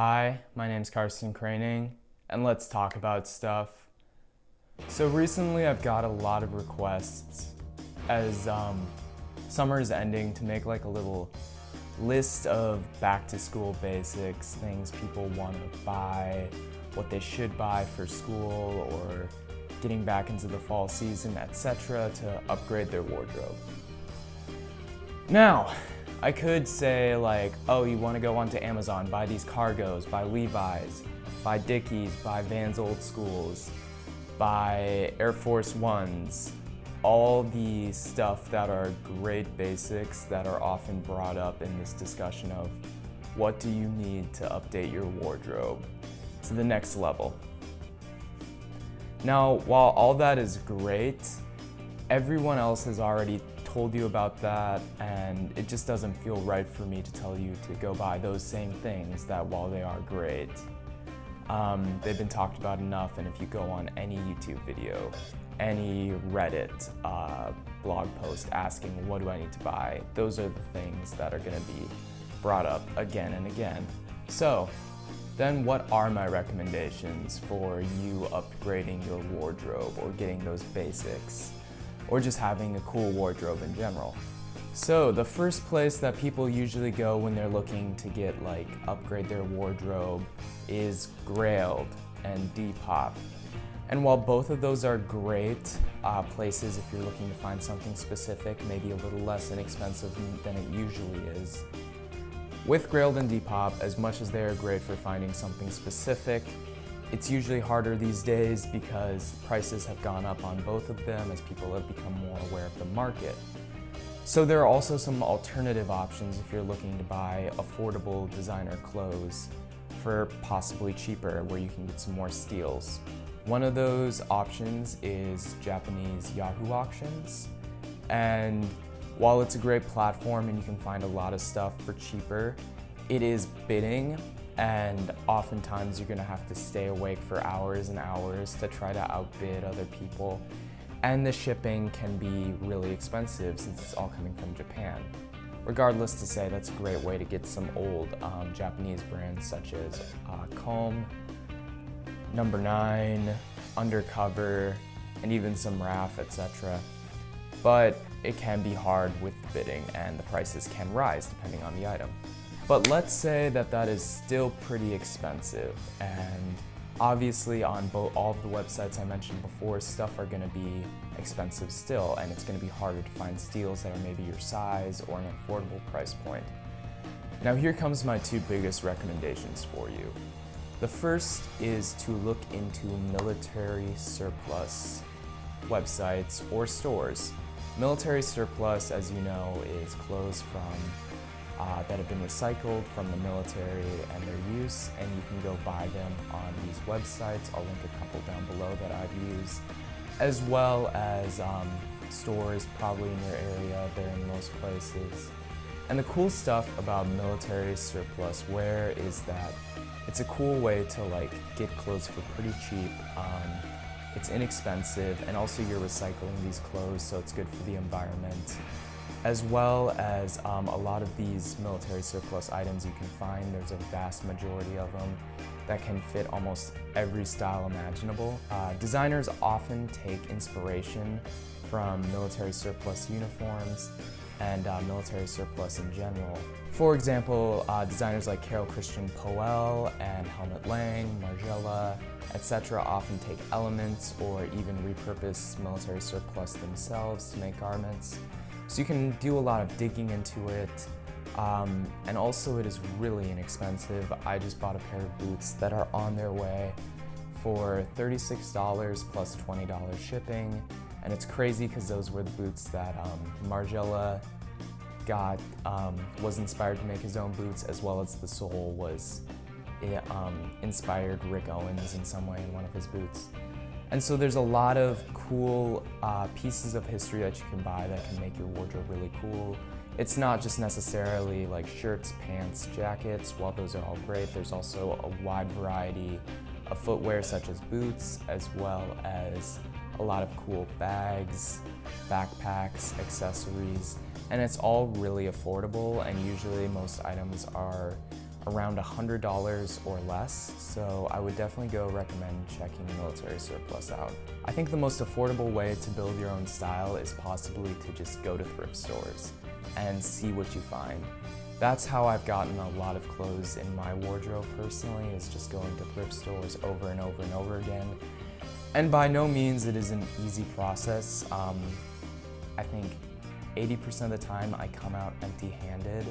Hi, my name's Carson Craning, and let's talk about stuff. So recently I've got a lot of requests as summer is ending to make like a little list of back to school basics, things people want to buy, what they should buy for school or getting back into the fall season, etc. to upgrade their wardrobe. Now, I could say like, oh, you want to go onto Amazon, buy these cargos, buy Levi's, buy Dickies, buy Vans Old Schools, buy Air Force Ones, all the stuff that are great basics that are often brought up in this discussion of what do you need to update your wardrobe to the next level. Now, while all that is great, everyone else has already told you about that, and it just doesn't feel right for me to tell you to go buy those same things that while they are great, they've been talked about enough. And if you go on any YouTube video, any Reddit blog post asking what do I need to buy, those are the things that are going to be brought up again and again. So then what are my recommendations for you upgrading your wardrobe or getting those basics, or just having a cool wardrobe in general? So the first place that people usually go when they're looking to get upgrade their wardrobe is Grailed and Depop. And while both of those are great places if you're looking to find something specific, maybe a little less inexpensive than it usually is, with Grailed and Depop, as much as they are great for finding something specific, it's usually harder these days because prices have gone up on both of them as people have become more aware of the market. So there are also some alternative options if you're looking to buy affordable designer clothes for possibly cheaper, where you can get some more steals. One of those options is Japanese Yahoo auctions. And while it's a great platform and you can find a lot of stuff for cheaper, it is bidding, and oftentimes you're gonna have to stay awake for hours and hours to try to outbid other people. And the shipping can be really expensive since it's all coming from Japan. Regardless, to say that's a great way to get some old Japanese brands such as Comb, Number 9, Undercover, and even some RAF, etc. But it can be hard with bidding and the prices can rise depending on the item. But let's say that that is still pretty expensive, and obviously on all of the websites I mentioned before, stuff are going to be expensive still, and it's going to be harder to find steals that are maybe your size or an affordable price point. Now here comes my two biggest recommendations for you. The first is to look into military surplus websites or stores. Military surplus, as you know, is clothes that have been recycled from the military and their use, and you can go buy them on these websites. I'll link a couple down below that I've used, as well as stores probably in your area. They're in most places. And the cool stuff about military surplus wear is that it's a cool way to get clothes for pretty cheap. It's inexpensive, and also you're recycling these clothes, so it's good for the environment. As well as a lot of these military surplus items you can find, there's a vast majority of them that can fit almost every style imaginable. Designers often take inspiration from military surplus uniforms and military surplus in general. For example, designers like Carol Christian Poel and Helmut Lang, Margiela, etc. often take elements or even repurpose military surplus themselves to make garments. So you can do a lot of digging into it, and also it is really inexpensive. I just bought a pair of boots that are on their way for $36 plus $20 shipping, and it's crazy because those were the boots that Margiela was inspired to make his own boots, as well as the sole was inspired Rick Owens in some way in one of his boots. And so there's a lot of cool pieces of history that you can buy that can make your wardrobe really cool. It's not just necessarily like shirts, pants, jackets. While those are all great, there's also a wide variety of footwear such as boots, as well as a lot of cool bags, backpacks, accessories, and it's all really affordable, and usually most items are around $100 or less, so I would definitely go recommend checking Military Surplus out. I think the most affordable way to build your own style is possibly to just go to thrift stores and see what you find. That's how I've gotten a lot of clothes in my wardrobe personally, is just going to thrift stores over and over and over again. And by no means it is an easy process. I think 80% of the time I come out empty-handed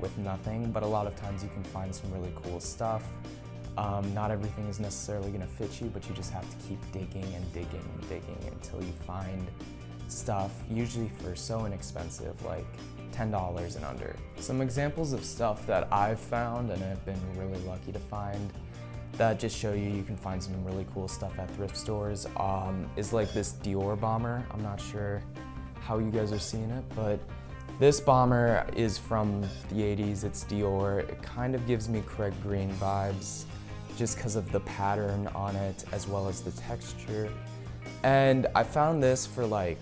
with nothing, but a lot of times you can find some really cool stuff. Not everything is necessarily gonna fit you, but you just have to keep digging and digging and digging until you find stuff, usually for so inexpensive, like $10 and under. Some examples of stuff that I've found and I've been really lucky to find that just show you can find some really cool stuff at thrift stores is like this Dior bomber. I'm not sure how you guys are seeing it, but this bomber is from the 80s, it's Dior. It kind of gives me Craig Green vibes just because of the pattern on it as well as the texture. And I found this for like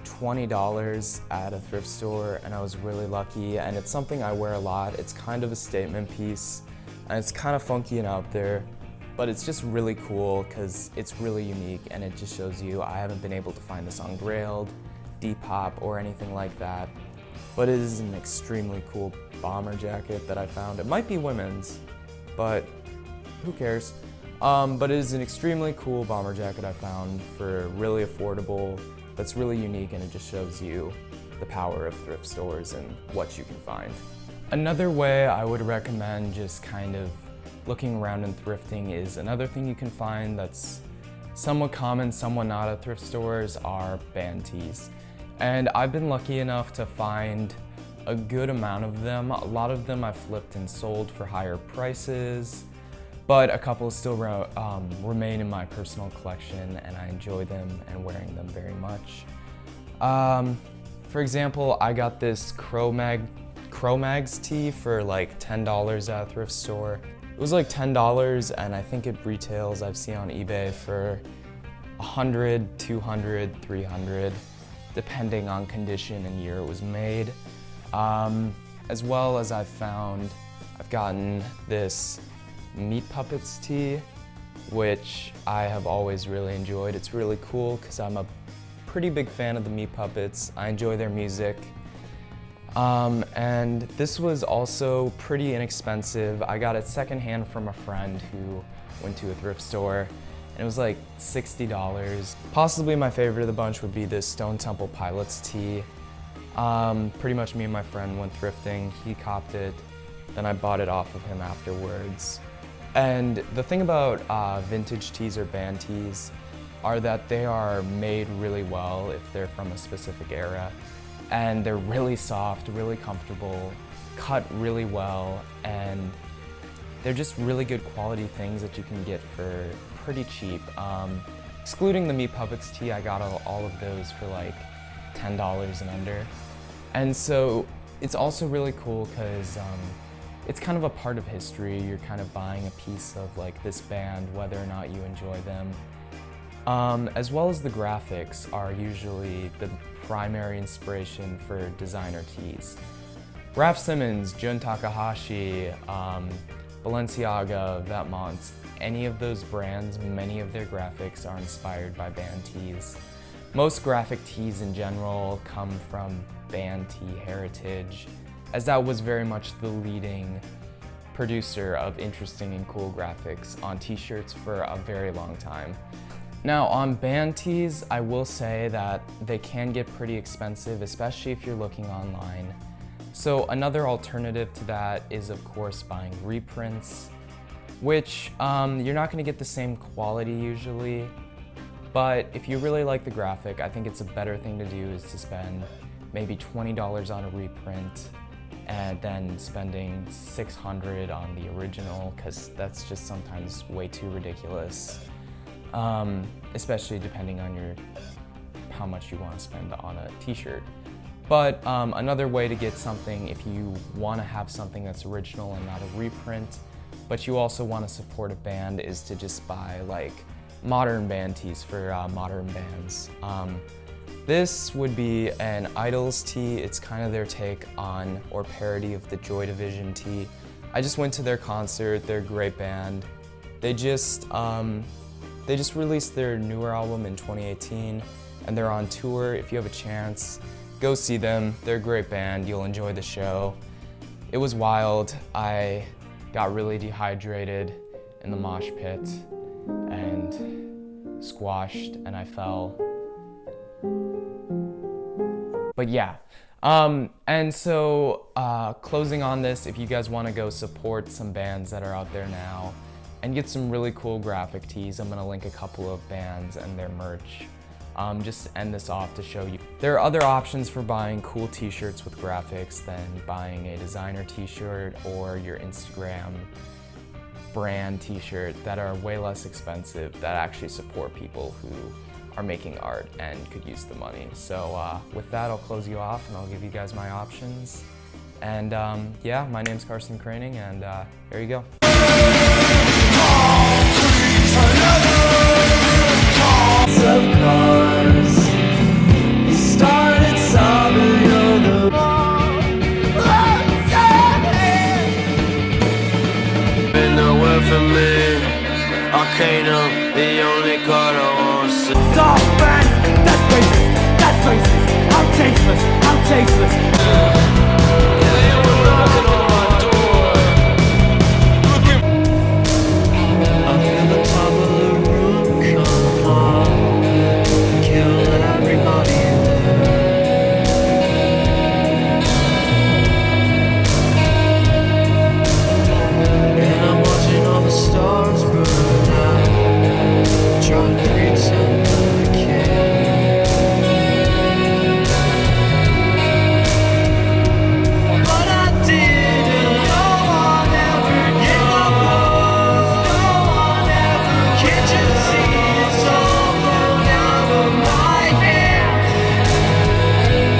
$20 at a thrift store and I was really lucky, and it's something I wear a lot. It's kind of a statement piece and it's kind of funky and out there, but it's just really cool because it's really unique and it just shows you I haven't been able to find this on Grailed, Depop, or anything like that. But it is an extremely cool bomber jacket that I found. It might be women's, but who cares? But it is an extremely cool bomber jacket I found for really affordable, that's really unique, and it just shows you the power of thrift stores and what you can find. Another way I would recommend just kind of looking around and thrifting is another thing you can find that's somewhat common, somewhat not at thrift stores, are band tees. And I've been lucky enough to find a good amount of them. A lot of them I've flipped and sold for higher prices, but a couple still remain in my personal collection and I enjoy them and wearing them very much. For example, I got this Cro-Mags tee for like $10 at a thrift store. It was like $10 and I think it retails, I've seen on eBay, for $100, $200, $300. Depending on condition and year it was made. As well as I've gotten this Meat Puppets tee, which I have always really enjoyed. It's really cool because I'm a pretty big fan of the Meat Puppets. I enjoy their music. And this was also pretty inexpensive. I got it secondhand from a friend who went to a thrift store, and it was like $60. Possibly my favorite of the bunch would be this Stone Temple Pilots tee. Pretty much me and my friend went thrifting, he copped it, then I bought it off of him afterwards. And the thing about vintage tees or band tees are that they are made really well if they're from a specific era. And they're really soft, really comfortable, cut really well, and they're just really good quality things that you can get for pretty cheap. Excluding the Meat Puppets tee, I got all of those for like $10 and under. And so it's also really cool because it's kind of a part of history. You're kind of buying a piece of like this band, whether or not you enjoy them. As well as the graphics are usually the primary inspiration for designer tees. Raf Simons, Jun Takahashi, Balenciaga, Vetements, any of those brands, many of their graphics are inspired by band tees. Most graphic tees in general come from band tee heritage, as that was very much the leading producer of interesting and cool graphics on t-shirts for a very long time. Now on band tees, I will say that they can get pretty expensive, especially if you're looking online. So another alternative to that is of course buying reprints, which you're not going to get the same quality usually, but if you really like the graphic, I think it's a better thing to do is to spend maybe $20 on a reprint and then spending $600 on the original, because that's just sometimes way too ridiculous, especially depending on how much you want to spend on a t-shirt. But another way to get something, if you want to have something that's original and not a reprint, but you also want to support a band, is to just buy like modern band tees for modern bands. This would be an Idols tee. It's kind of their take on or parody of the Joy Division tee. I just went to their concert. They're a great band. They just released their newer album in 2018, and they're on tour. If you have a chance, go see them. They're a great band. You'll enjoy the show. It was wild. I got really dehydrated in the mosh pit and squashed, and I fell. But yeah. And so closing on this, if you guys want to go support some bands that are out there now and get some really cool graphic tees, I'm going to link a couple of bands and their merch. Just to end this off to show you. There are other options for buying cool t-shirts with graphics than buying a designer t-shirt or your Instagram brand t-shirt that are way less expensive, that actually support people who are making art and could use the money. So with that, I'll close you off and I'll give you guys my options. And yeah, my name's Carson Craning, and here you go. Of cars, you started sobbing on the been nowhere for me. Arcanum, the only card I want to see. Soft bands, that's racist, I'm tasteless, I'm tasteless.